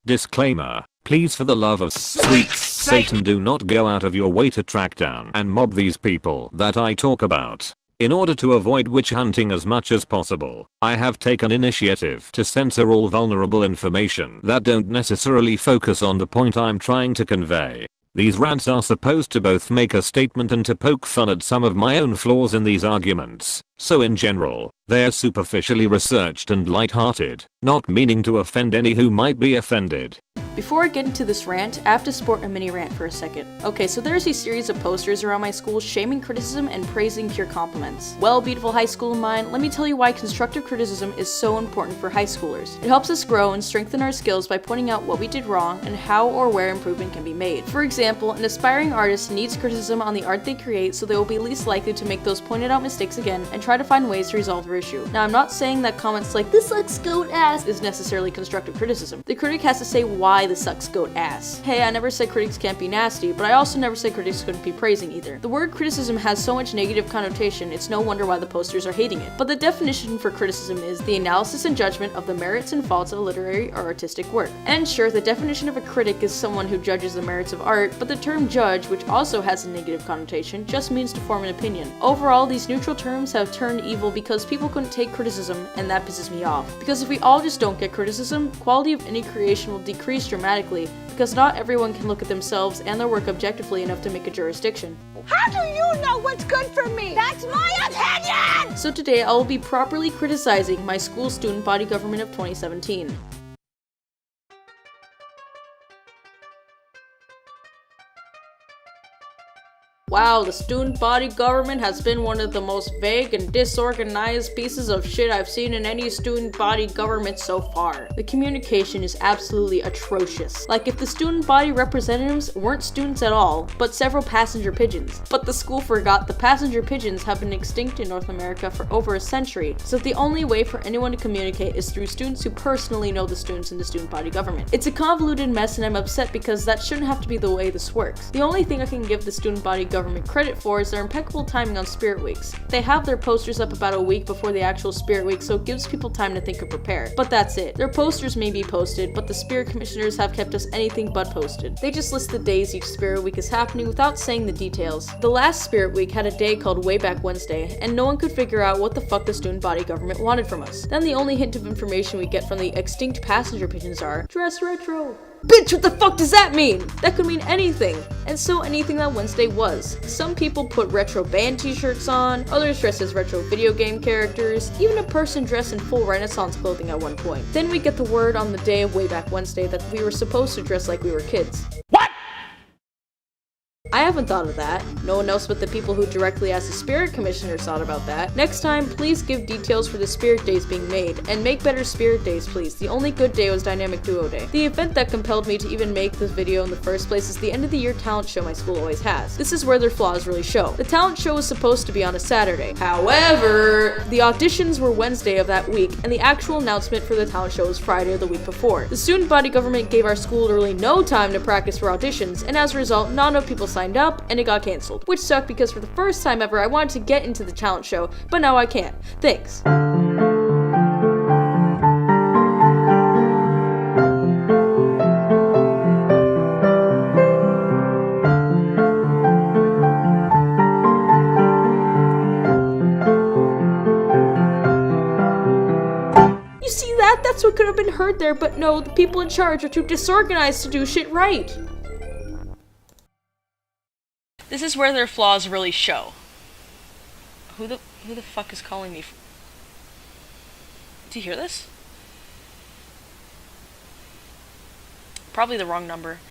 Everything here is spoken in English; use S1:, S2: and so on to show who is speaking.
S1: Disclaimer. Please, for the love of sweet Satan, do not go out of your way to track down and mob these people that I talk about. In order to avoid witch hunting as much as possible, I have taken initiative to censor all vulnerable information that don't necessarily focus on the point I'm trying to convey. These rants are supposed to both make a statement and to poke fun at some of my own flaws in these arguments, so in general, they're superficially researched and light-hearted, not meaning to offend any who might be offended.
S2: Before I get into this rant, I have to sport a mini rant for a second. Okay, so there's a series of posters around my school shaming criticism and praising pure compliments. Well, beautiful high school of mine, let me tell you why constructive criticism is so important for high schoolers. It helps us grow and strengthen our skills by pointing out what we did wrong and how or where improvement can be made. For example, an aspiring artist needs criticism on the art they create so they will be least likely to make those pointed out mistakes again and try to find ways to resolve their issue. Now, I'm not saying that comments like "this sucks goat ass" is necessarily constructive criticism. The critic has to say why this sucks goat ass. Hey, I never said critics can't be nasty, but I also never said critics couldn't be praising either. The word criticism has so much negative connotation, it's no wonder why the posters are hating it. But the definition for criticism is the analysis and judgment of the merits and faults of a literary or artistic work. And sure, the definition of a critic is someone who judges the merits of art, but the term judge, which also has a negative connotation, just means to form an opinion. Overall, these neutral terms have turned evil because people couldn't take criticism, and that pisses me off. Because if we all just don't get criticism, quality of any creation will decrease dramatically, because not everyone can look at themselves and their work objectively enough to make a jurisdiction.
S3: How do you know what's good for me? That's my opinion!
S2: So today I will be properly criticizing my school student body government of 2017. Wow, the student body government has been one of the most vague and disorganized pieces of shit I've seen in any student body government so far. The communication is absolutely atrocious. Like if the student body representatives weren't students at all, but several passenger pigeons. But the school forgot the passenger pigeons have been extinct in North America for over a century, so the only way for anyone to communicate is through students who personally know the students in the student body government. It's a convoluted mess and I'm upset because that shouldn't have to be the way this works. The only thing I can give the student body government credit for is their impeccable timing on Spirit Weeks. They have their posters up about a week before the actual Spirit Week, so it gives people time to think and prepare. But that's it. Their posters may be posted, but the Spirit Commissioners have kept us anything but posted. They just list the days each Spirit Week is happening without saying the details. The last Spirit Week had a day called Way Back Wednesday, and no one could figure out what the fuck the student body government wanted from us. Then the only hint of information we get from the extinct passenger pigeons are, dress retro. Bitch, what the fuck does that mean? That could mean anything. And so anything that Wednesday was. Some people put retro band t-shirts on, others dress as retro video game characters, even a person dressed in full Renaissance clothing at one point. Then we get the word on the day of Way Back Wednesday that we were supposed to dress like we were kids.
S1: What?
S2: I haven't thought of that. No one else but the people who directly asked the Spirit Commissioners thought about that. Next time, please give details for the Spirit Days being made, and make better Spirit Days, please. The only good day was Dynamic Duo Day. The event that compelled me to even make this video in the first place is the end of the year talent show my school always has. This is where their flaws really show. The talent show was supposed to be on a Saturday. However, the auditions were Wednesday of that week, and the actual announcement for the talent show was Friday of the week before. The student body government gave our school literally no time to practice for auditions, and as a result, not enough people signed up, and it got cancelled. Which sucked because for the first time ever, I wanted to get into the talent show, but now I can't. Thanks. You see that? That's what could have been heard there, but no, the people in charge are too disorganized to do shit right. This is where their flaws really show. Who the fuck is calling me? Do you hear this? Probably the wrong number.